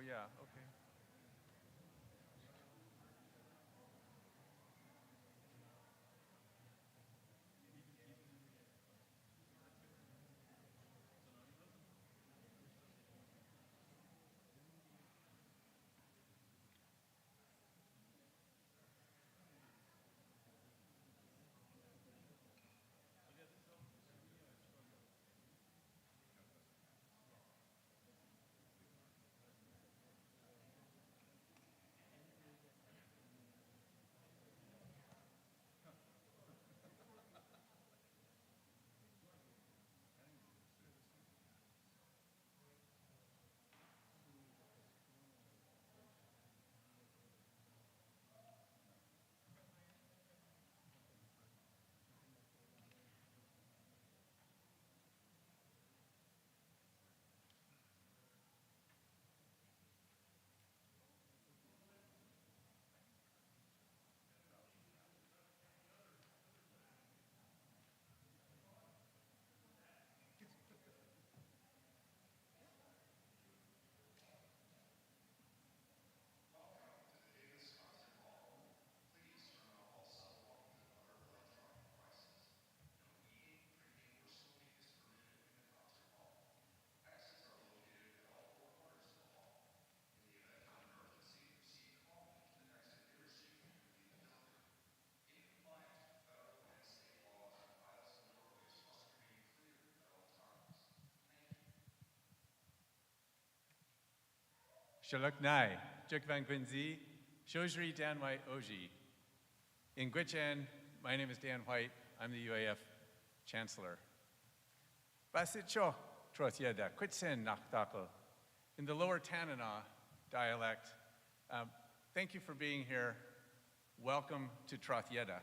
yeah, okay. Shaluk Nai, Juk Van Quincy, Shojri Dan White Oji. In Gwichen, my name is Dan White. I'm the UAF Chancellor. Basitcho Trotieda, Quitsen Naktakal. In the Lower Tanana dialect, thank you for being here. Welcome to Trotieda.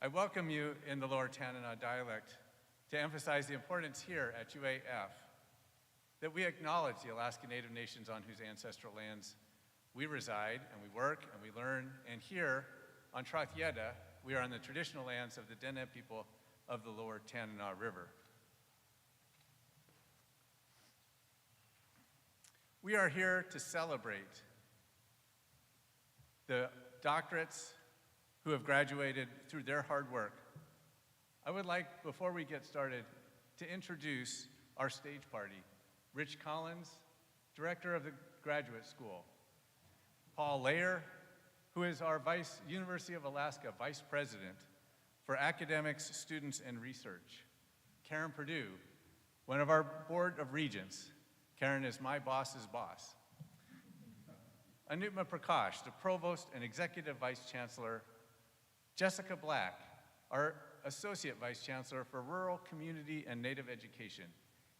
I welcome you in the Lower Tanana dialect to emphasize the importance here at UAF that we acknowledge the Alaska Native nations on whose ancestral lands we reside and we work and we learn. And here on Trotieda, we are on the traditional lands of the Dene people of the Lower Tanana River. We are here to celebrate the doctorates who have graduated through their hard work. I would like, before we get started, to introduce our stage party. Rich Collins, director of the graduate school. Paul Layer, who is our University of Alaska Vice President for Academics, Students, and Research. Karen Perdue, one of our Board of Regents. Karen is my boss's boss. Anupma Prakash, the Provost and Executive Vice Chancellor. Jessica Black, our Associate Vice Chancellor for Rural, Community, and Native Education.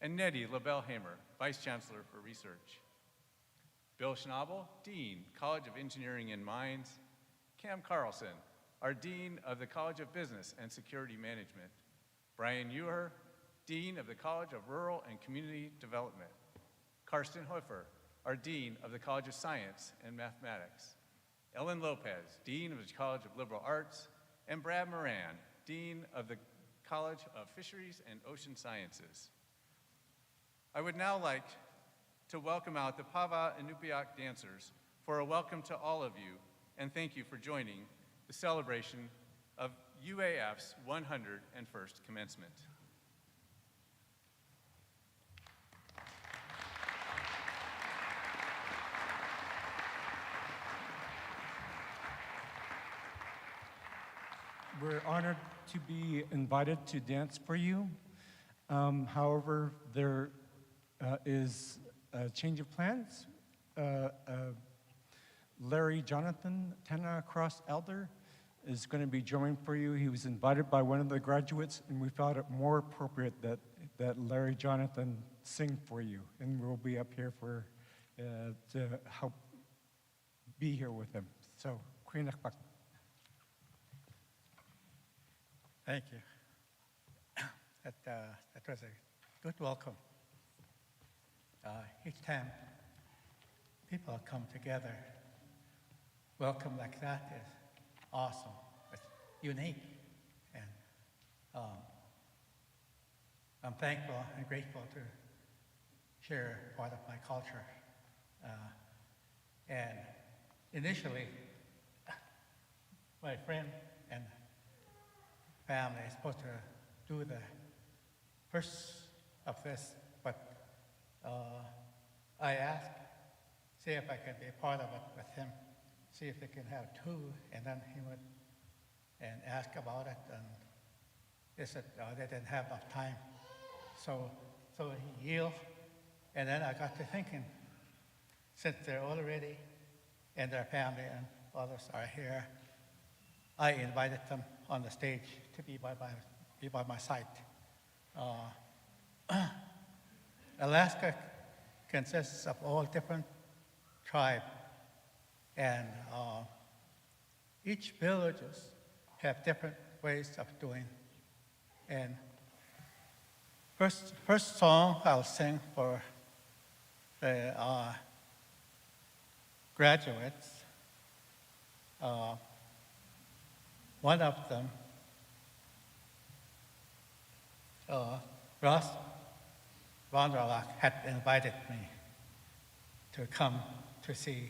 And Nettie Labelle-Hamer, Vice Chancellor for Research. Bill Schnabel, Dean, College of Engineering and Mines. Cam Carlson, our Dean of the College of Business and Security Management. Brian Ewer, Dean of the College of Rural and Community Development. Karsten Hofer, our Dean of the College of Science and Mathematics. Ellen Lopez, Dean of the College of Liberal Arts. And Brad Moran, Dean of the College of Fisheries and Ocean Sciences. I would now like to welcome out the Pava Inupiaq dancers for a welcome to all of you, and thank you for joining the celebration of UAF's 101st commencement. We're honored to be invited to dance for you. However, there is a change of plans. Larry Jonathan, Tanana Cross Elder, is going to be joining for you. He was invited by one of the graduates, and we thought it more appropriate that Larry Jonathan sing for you, and we'll be up here for to help be here with him. So, Queenakpak. Thank you. That was a good welcome. Each time people come together, welcome like that is awesome. It's unique. And I'm thankful and grateful to share part of my culture And initially, my friend and family is supposed to do the first of this, but I asked, see if I could be part of it with him, see if they can have two, and then he would and ask about it, and they said they didn't have enough time. So he yielded, and then I got to thinking, since they're all ready, and their family and others are here, I invited them on the stage to be by my side. Alaska consists of all different tribes, and each villages have different ways of doing. And first song I'll sing for the graduates. One of them, Ross Vanderloot, had invited me to come to see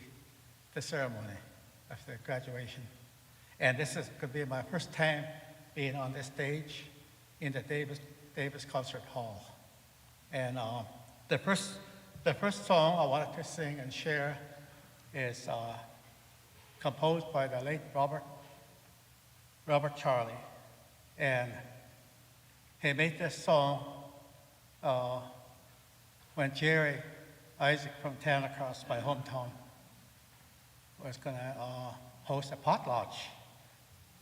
the ceremony of the graduation. And this could be my first time being on this stage in the Davis Concert Hall. And the first song I wanted to sing and share is composed by the late Robert Charlie. And he made this song when Jerry Isaac from Tanacross, my hometown, was going to host a potlatch.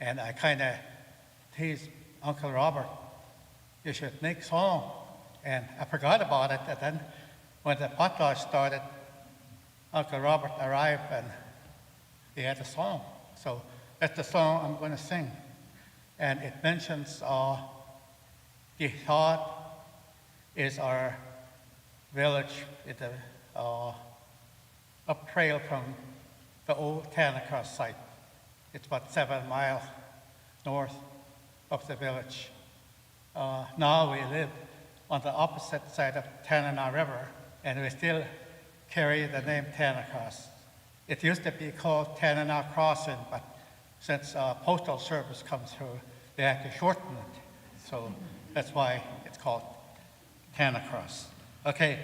And I kind of teased Uncle Robert, you should make song. And I forgot about it. And then when the potlatch started, Uncle Robert arrived and he had a song. So that's the song I'm going to sing. And it mentions the thought is our village. It's up trail from the old Tanacross site. It's about 7 miles north of the village. Now we live on the opposite side of Tanana River, and we still carry the name Tanacross. It used to be called Tanana Crossing, but since postal service comes through, they had to shorten it. So that's why it's called Tanacross. Okay.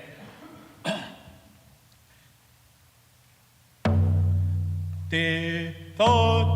They thought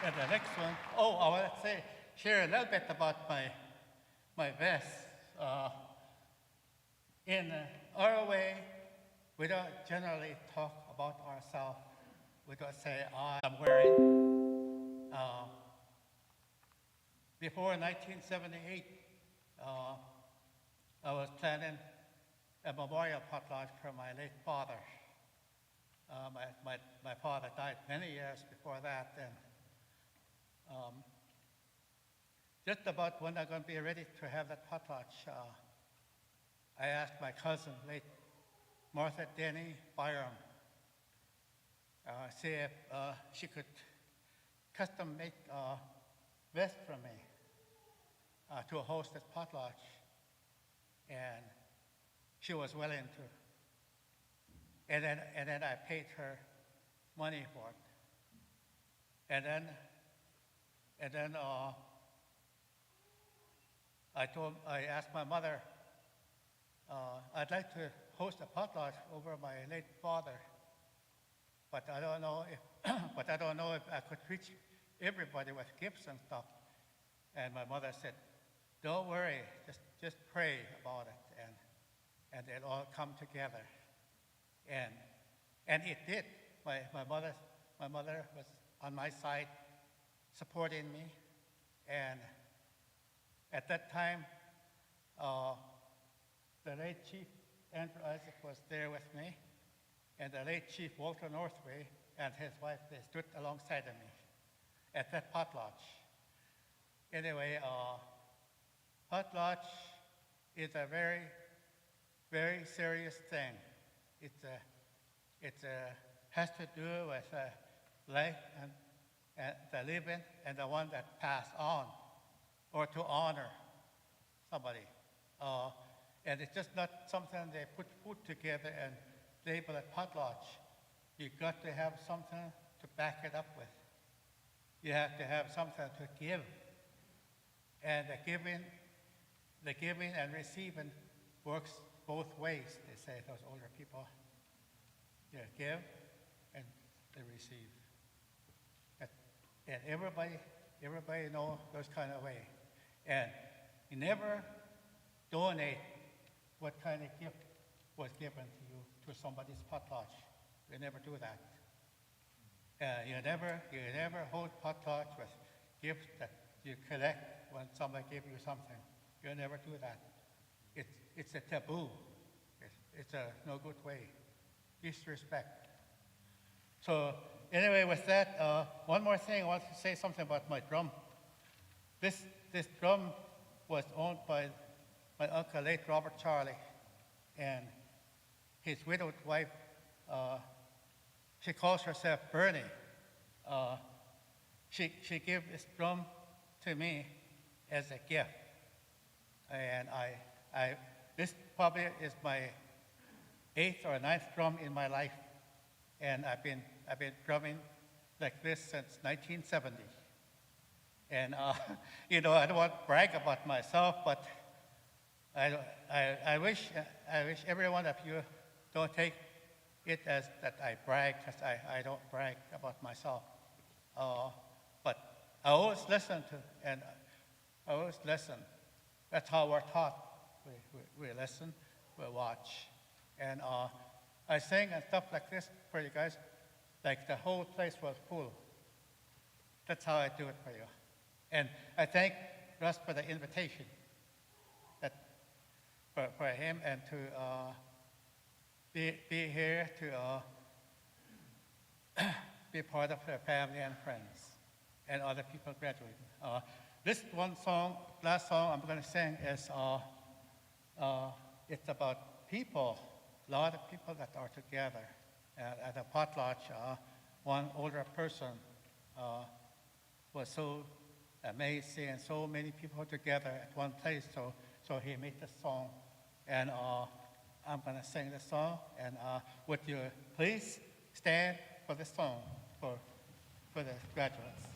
And the next one, I want to share a little bit about my vest. In our way, we don't generally talk about ourselves. We don't say, I'm wearing. Before 1978, I was planning a memorial potlatch for my late father. My father died many years before that, and just about when I'm going to be ready to have that potlatch, I asked my cousin, late Martha Denny Byram, see if she could custom make a vest for me to host this potlatch, and she was willing to. And then I paid her money for it. And then I asked my mother, I'd like to host a potluck over my late father, but I don't know if, I could reach everybody with gifts and stuff. And my mother said, don't worry, just pray about it, and it'll all come together. And it did. My mother was on my side, supporting me, and at that time, the late Chief Andrew Isaac was there with me, and the late Chief Walter Northway and his wife, they stood alongside of me at that potlatch. Anyway, potlatch is a very, very serious thing. It has to do with life and the living and the one that passed on, or to honor somebody. And it's just not something they put food together and label it potlatch. You got to have something to back it up with. You have to have something to give. And the giving and receiving works both ways, they say, those older people. They give and they receive. And everybody know those kind of way. And you never donate what kind of gift was given to you to somebody's potlatch. You never do that. You never hold potlatch with gifts that you collect when somebody gave you something. You never do that. It's a taboo. It's a no good way. Disrespect. So anyway, with that, one more thing, I want to say something about my drum. This drum was owned by my uncle, late Robert Charlie, and his widowed wife. She calls herself Bernie. She gave this drum to me as a gift, and this probably is my 8th or 9th drum in my life, and I've been drumming like this since 1970. And I don't want to brag about myself, but I wish every one of you don't take it as that I brag, because I don't brag about myself. But I always listen to, and I always listen. That's how we're taught. We listen, we watch. And I sing and stuff like this for you guys, like the whole place was full. That's how I do it for you. And I thank Russ for the invitation, for him, and to be here to be part of their family and friends and other people graduating. This one song, last song I'm going to sing is it's about people, a lot of people that are together at a potlatch. One older person was so amazing, and so many people together at one place, so he made this song. And I'm going to sing this song, and would you please stand for this song for the graduates.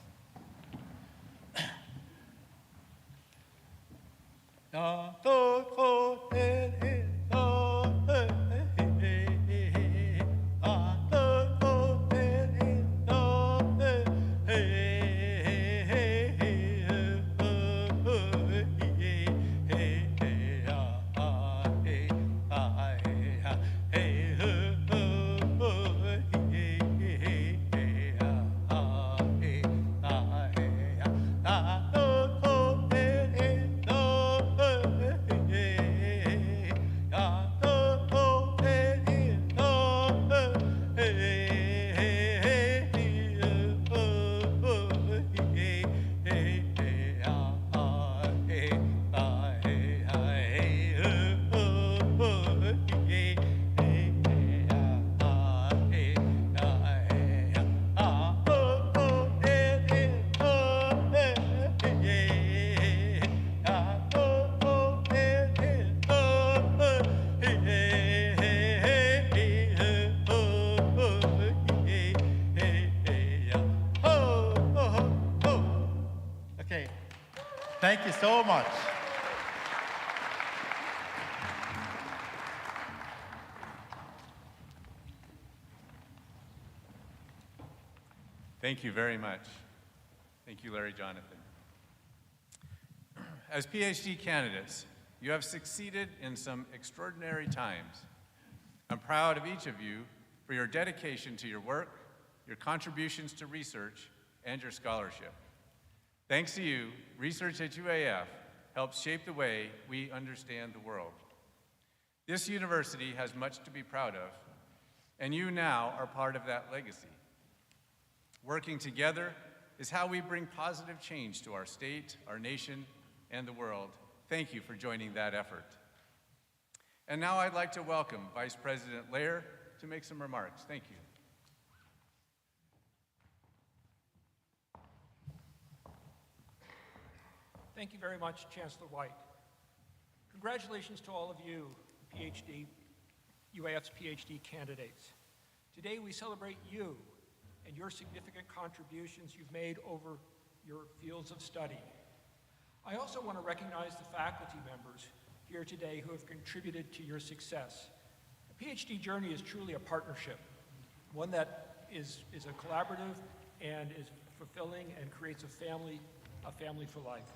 Thank you so much. Thank you very much. Thank you, Larry Jonathan. As PhD candidates, you have succeeded in some extraordinary times. I'm proud of each of you for your dedication to your work, your contributions to research, and your scholarship. Thanks to you, research at UAF helps shape the way we understand the world. This university has much to be proud of, and you now are part of that legacy. Working together is how we bring positive change to our state, our nation, and the world. Thank you for joining that effort. And now I'd like to welcome Vice President Lair to make some remarks. Thank you. Thank you very much, Chancellor White. Congratulations to all of you, UAF's PhD candidates. Today we celebrate you and your significant contributions you've made over your fields of study. I also want to recognize the faculty members here today who have contributed to your success. A PhD journey is truly a partnership, one that is a collaborative and is fulfilling and creates a family for life.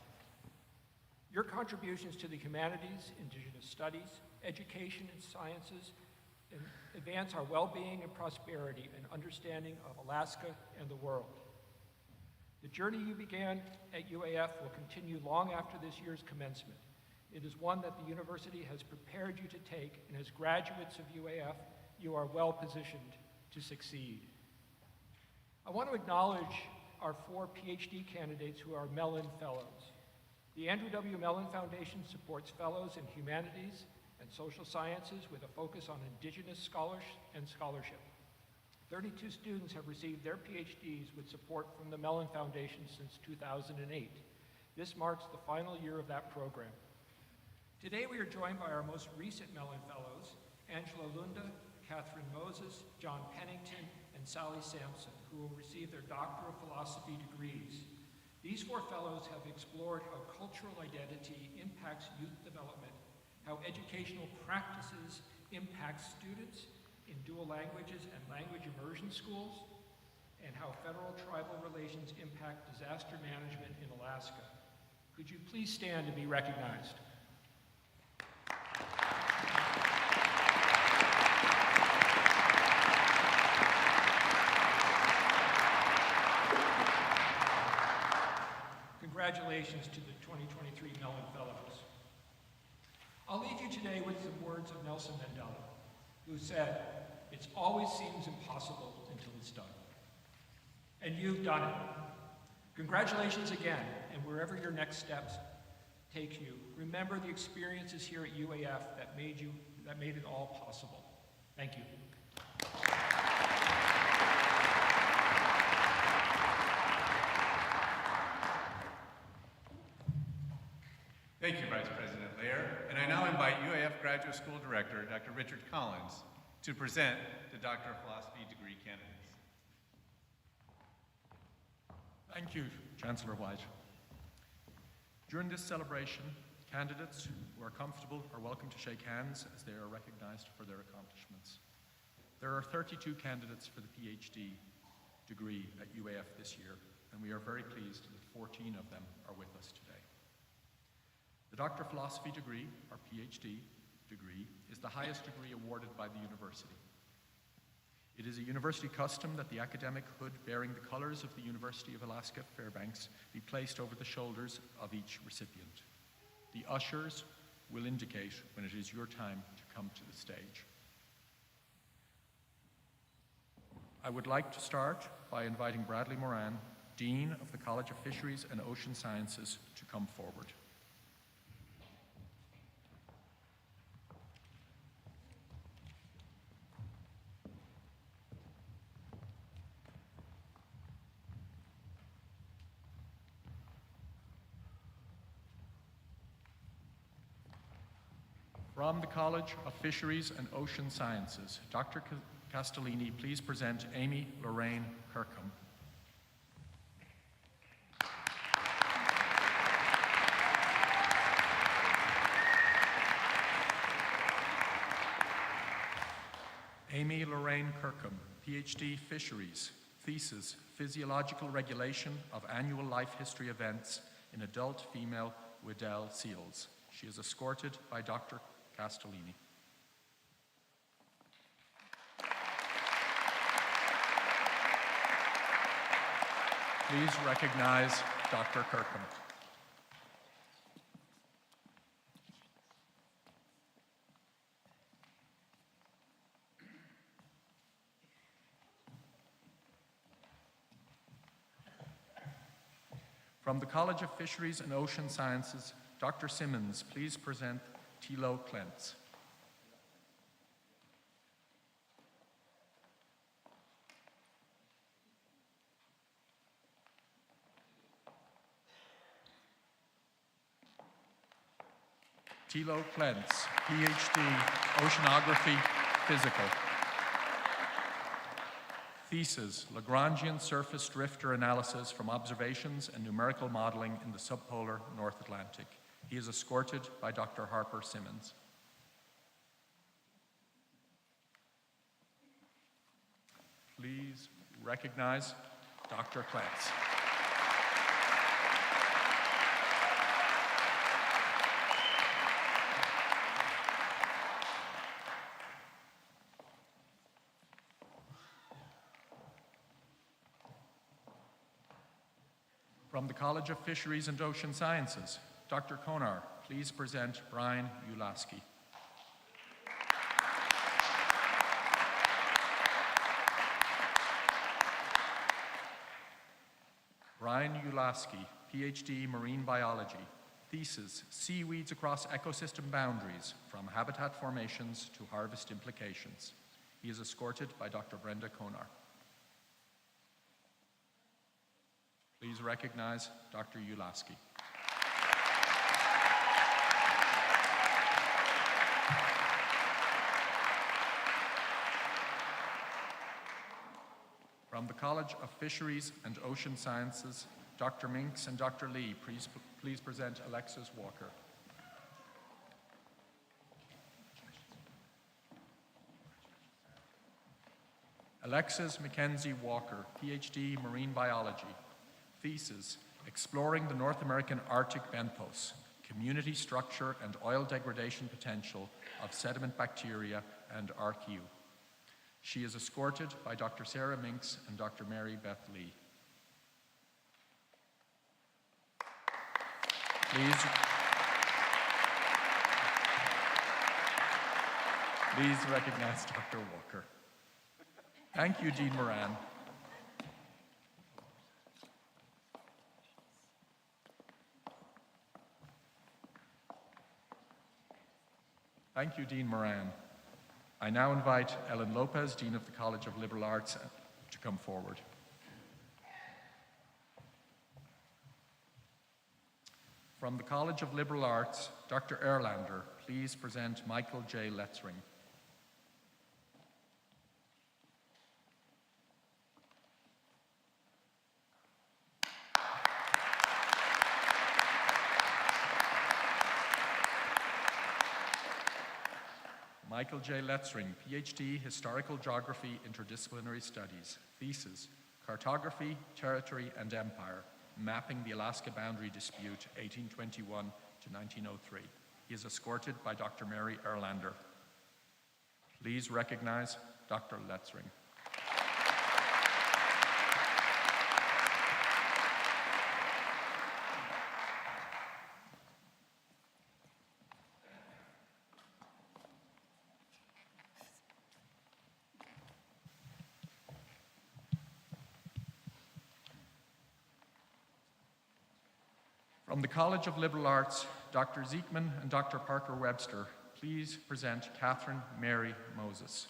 Your contributions to the humanities, indigenous studies, education, and sciences advance our well-being and prosperity and understanding of Alaska and the world. The journey you began at UAF will continue long after this year's commencement. It is one that the university has prepared you to take, and as graduates of UAF, you are well positioned to succeed. I want to acknowledge our 4 PhD candidates who are Mellon Fellows. The Andrew W. Mellon Foundation supports fellows in humanities and social sciences with a focus on indigenous scholarship. 32 students have received their PhDs with support from the Mellon Foundation since 2008. This marks the final year of that program. Today we are joined by our most recent Mellon Fellows, Angela Lunder, Catherine Moses, John Pennington, and Sally Sampson, who will receive their doctoral philosophy degrees. These 4 fellows have explored how cultural identity impacts youth development, how educational practices impact students in dual languages and language immersion schools, and how federal-tribal relations impact disaster management in Alaska. Could you please stand and be recognized? Congratulations to the 2023 Mellon Fellows. I'll leave you today with some words of Nelson Mandela, who said, "It always seems impossible until it's done." And you've done it. Congratulations again, and wherever your next steps take you, remember the experiences here at UAF that made it all possible. Thank you. Thank you, Vice President Lair. And I now invite UAF Graduate School Director, Dr. Richard Collins, to present the Doctor of Philosophy degree candidates. Thank you, Chancellor White. During this celebration, candidates who are comfortable are welcome to shake hands as they are recognized for their accomplishments. There are 32 candidates for the PhD degree at UAF this year, and we are very pleased that 14 of them are with us today. The Doctor of Philosophy degree, or PhD degree, is the highest degree awarded by the university. It is a university custom that the academic hood bearing the colors of the University of Alaska Fairbanks be placed over the shoulders of each recipient. The ushers will indicate when it is your time to come to the stage. I would like to start by inviting Bradley Moran, Dean of the College of Fisheries and Ocean Sciences, to come forward. From the College of Fisheries and Ocean Sciences, Dr. Castellini, please present Amy Lorraine Kirkham. Amy Lorraine Kirkham, PhD Fisheries, thesis, Physiological Regulation of Annual Life History Events in Adult Female Weddell Seals. She is escorted by Dr. Castellini. Please recognize Dr. Kirkham. From the College of Fisheries and Ocean Sciences, Dr. Simmons, please present Thilo Klatz. Thilo Klatz, PhD, Oceanography, Physical. Thesis, Lagrangian surface drifter analysis from observations and numerical modeling in the subpolar North Atlantic. He is escorted by Dr. Harper Simmons. Please recognize Dr. Klatz. From the College of Fisheries and Ocean Sciences, Dr. Konar, please present Brian Ulaski. Brian Ulaski, PhD Marine Biology, thesis, Seaweeds across ecosystem boundaries, from habitat formations to harvest implications. He is escorted by Dr. Brenda Konar. Please recognize Dr. Ulaski. From the College of Fisheries and Ocean Sciences, Dr. Minks and Dr. Lee, please present Alexis Walker. Alexis Mackenzie Walker, PhD Marine Biology. Thesis, Exploring the North American Arctic benthos, Community Structure and Oil Degradation Potential of Sediment Bacteria and Archaea. She is escorted by Dr. Sarah Minks and Dr. Mary Beth Lee. Please recognize Dr. Walker. Thank you, Dean Moran. Thank you, Dean Moran. I now invite Ellen Lopez, Dean of the College of Liberal Arts, to come forward. From the College of Liberal Arts, Dr. Erlander, please present Michael J. Letring. Michael J. Letring, PhD, Historical Geography, Interdisciplinary Studies. Thesis, Cartography, Territory, and Empire, Mapping the Alaska Boundary Dispute, 1821 to 1903. He is escorted by Dr. Mary Erlander. Please recognize Dr. Letring. From the College of Liberal Arts, Dr. Zeekman and Dr. Parker Webster, please present Catherine Mary Moses.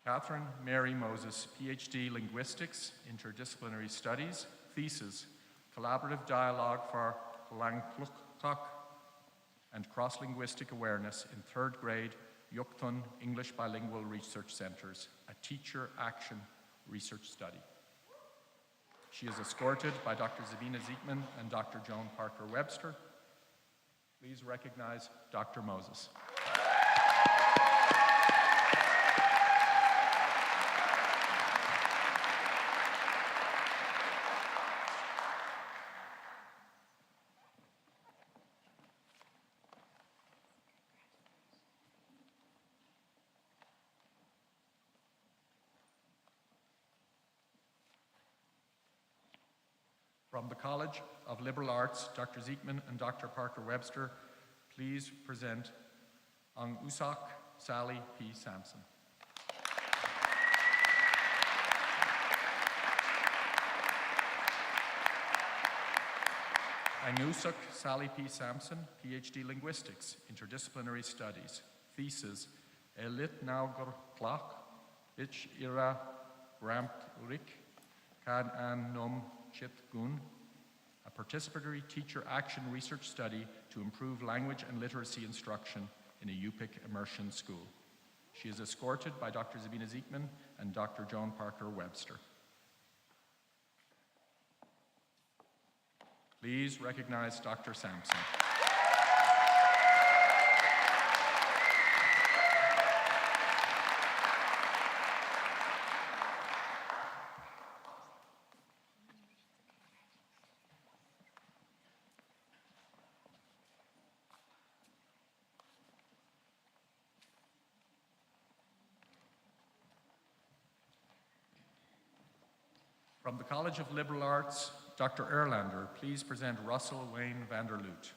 Catherine Mary Moses, PhD Linguistics, Interdisciplinary Studies, thesis, Collaborative Dialogue for Langkluktak and Cross-Linguistic Awareness in Third Grade Yuktun English Bilingual Research Centers, a Teacher Action Research Study. She is escorted by Dr. Zabina Ziekman and Dr. Joan Parker Webster. Please recognize Dr. Moses. From the College of Liberal Arts, Dr. Ziekman and Dr. Parker Webster, please present Ang Usak Sally P. Sampson. Ang-Usak Sally P. Sampson, PhD Linguistics, Interdisciplinary Studies, Thesis, Elit Naugur Klak, Ich Ira Ramtrik, Kad An Nom Chit Gun, a participatory teacher action research study to improve language and literacy instruction in a UPIC immersion school. She is escorted by Dr. Zabina Ziekman and Dr. Joan Parker Webster. Please recognize Dr. Sampson. From the College of Liberal Arts, Dr. Erlander, please present Russell Wayne Vanderloot.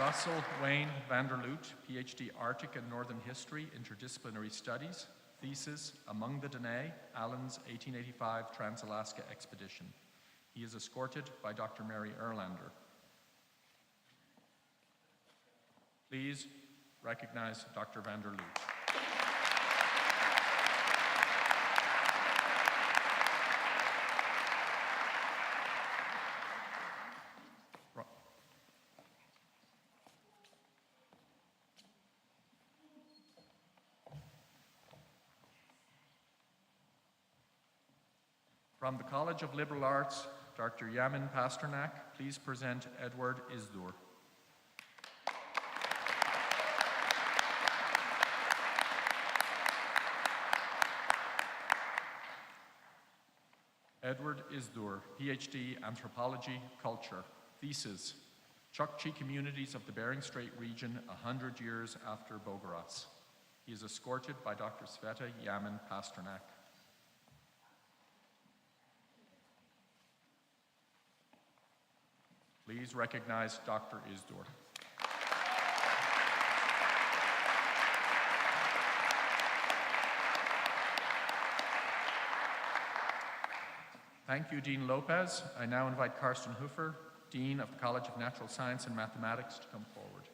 Russell Wayne Vanderloot, PhD Arctic and Northern History, Interdisciplinary Studies, Thesis, Among the Dene, Allen's 1885 Trans-Alaska Expedition. He is escorted by Dr. Mary Erlander. Please recognize Dr. Vanderloot. From the College of Liberal Arts, Dr. Yamin Pasternak, please present Edward Isdur. Edward Isdur, PhD, Anthropology, Culture. Thesis, Chukchi Communities of the Bering Strait Region 100 years after Bogoras. He is escorted by Dr. Sveta Yamin Pasternak. Please recognize Dr. Isdur. Thank you, Dean Lopez. I now invite Karsten Hofer, Dean of the College of Natural Science and Mathematics, to come forward.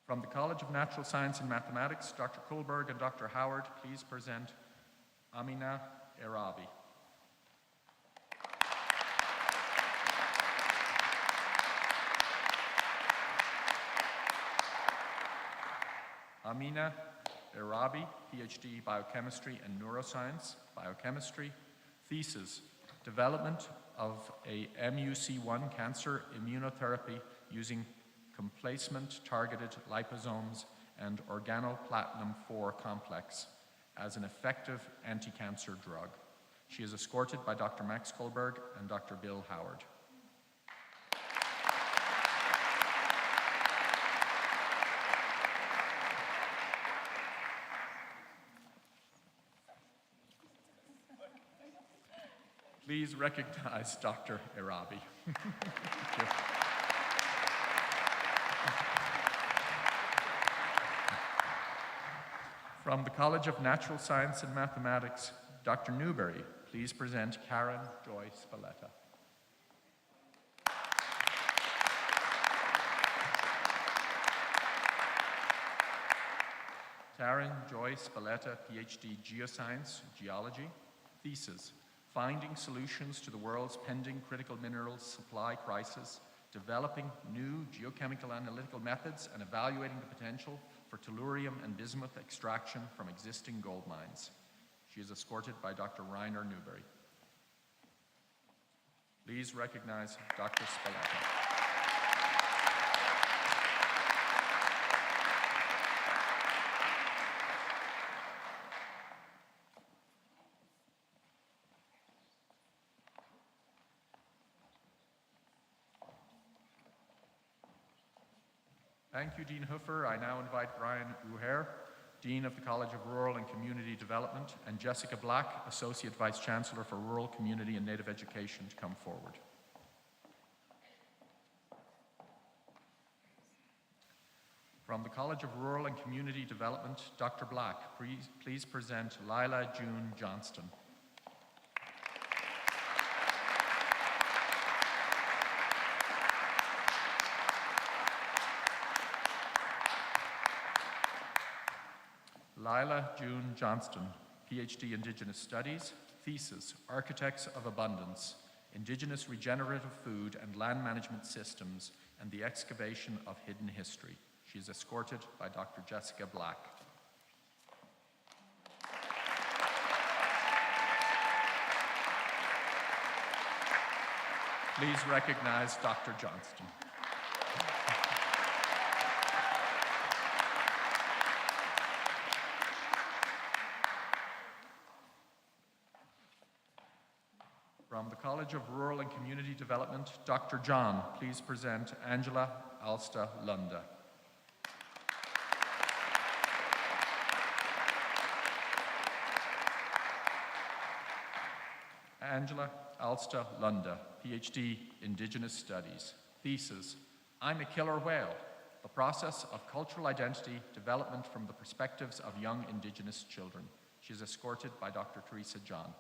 From the College of Natural Science and Mathematics, Dr. Kohlberg and Dr. Howard, please present Amina Irabi. Amina Irabi, PhD, Biochemistry and Neuroscience, Biochemistry. Thesis, Development of a MUC1 cancer immunotherapy using complacement-targeted liposomes and organoplatinum-4 complex as an effective anti-cancer drug. She is escorted by Dr. Max Kohlberg and Dr. Bill Howard. Please recognize Dr. Irabi. Thank you. From the College of Natural Science and Mathematics, Dr. Newberry, please present Karen Joy Spiletta. Karen Joy Spiletta, PhD, Geoscience, Geology. Thesis, finding solutions to the world's pending critical minerals supply crisis, developing new geochemical analytical methods, and evaluating the potential for tellurium and bismuth extraction from existing gold mines. She is escorted by Dr. Rainer Newberry. Please recognize Dr. Spiletta. Thank you, Dean Hoofer. I now invite Brian Uher, Dean of the College of Rural and Community Development, and Jessica Black, Associate Vice Chancellor for Rural, Community and Native Education, to come forward. From the College of Rural and Community Development, Dr. Black, please present Lila June Johnston. Lila June Johnston, PhD Indigenous Studies, thesis, Architects of Abundance, Indigenous Regenerative Food and Land Management Systems and the Excavation of Hidden History. She is escorted by Dr. Jessica Black. Please recognize Dr. Johnston. From the College of Rural and Community Development, Dr. John, please present Angela Alsta Lunder. Angela Alsta Lunder, PhD, Indigenous Studies. Thesis, I'm a Killer Whale, the process of cultural identity development from the perspectives of young Indigenous children. She is escorted by Dr. Teresa John.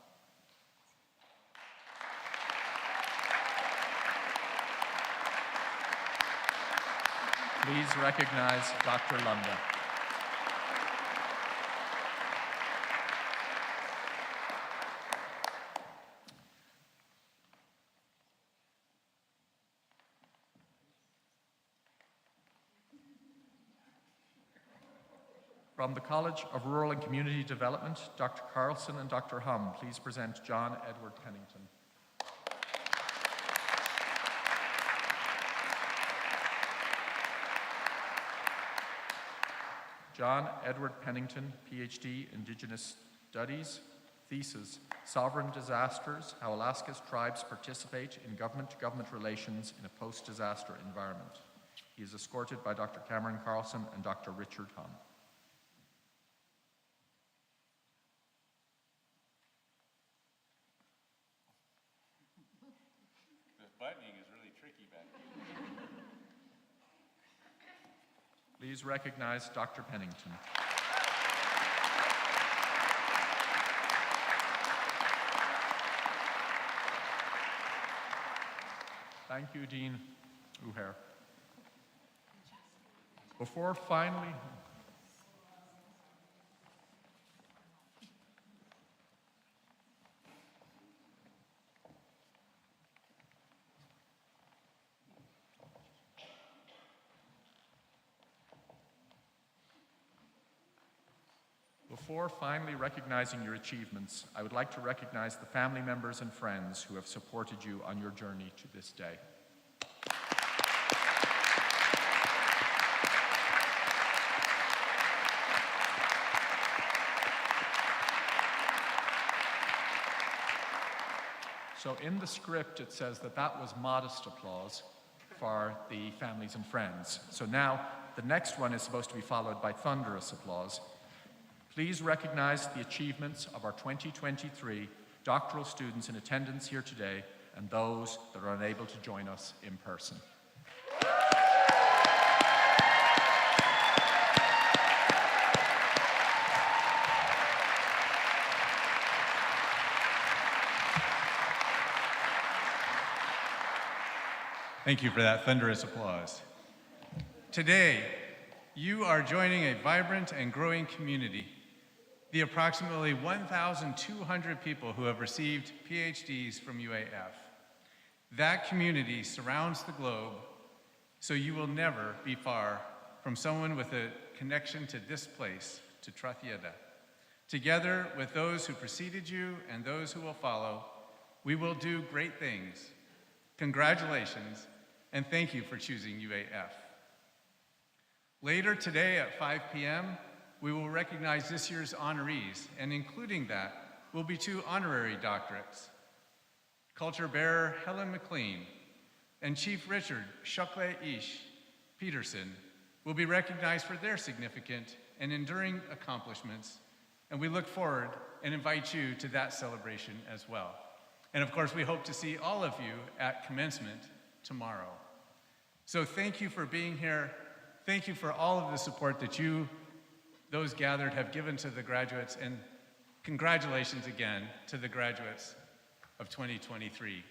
Please recognize Dr. Lunder. From the College of Rural and Community Development, Dr. Carlson and Dr. Hum, please present John Edward Pennington. John Edward Pennington, PhD, Indigenous Studies, thesis, Sovereign Disasters, How Alaska's Tribes Participate in Government-to-Government Relations in a Post-Disaster Environment. He is escorted by Dr. Cameron Carlson and Dr. Richard Hum. The buttoning is really tricky back here. Please recognize Dr. Pennington. Thank you, Dean Uher. Before finally recognizing your achievements, I would like to recognize the family members and friends who have supported you on your journey to this day. So in the script, it says that was modest applause for the families and friends. So now the next one is supposed to be followed by thunderous applause. Please recognize the achievements of our 2023 doctoral students in attendance here today and those that are unable to join us in person. Thank you for that thunderous applause. Today, you are joining a vibrant and growing community. the approximately 1,200 people who have received PhDs from UAF. That community surrounds the globe, so you will never be far from someone with a connection to this place, to Tráthiada. Together with those who preceded you and those who will follow, we will do great things. Congratulations, and thank you for choosing UAF. Later today at 5 p.m., we will recognize this year's honorees, and including that will be 2 honorary doctorates. Culture bearer Helen McLean and Chief Richard Shukle Ish Peterson will be recognized for their significant and enduring accomplishments, and we look forward and invite you to that celebration as well. And of course, we hope to see all of you at commencement tomorrow. So thank you for being here. Thank you for all of the support that you, those gathered, have given to the graduates, and congratulations again to the graduates of 2023.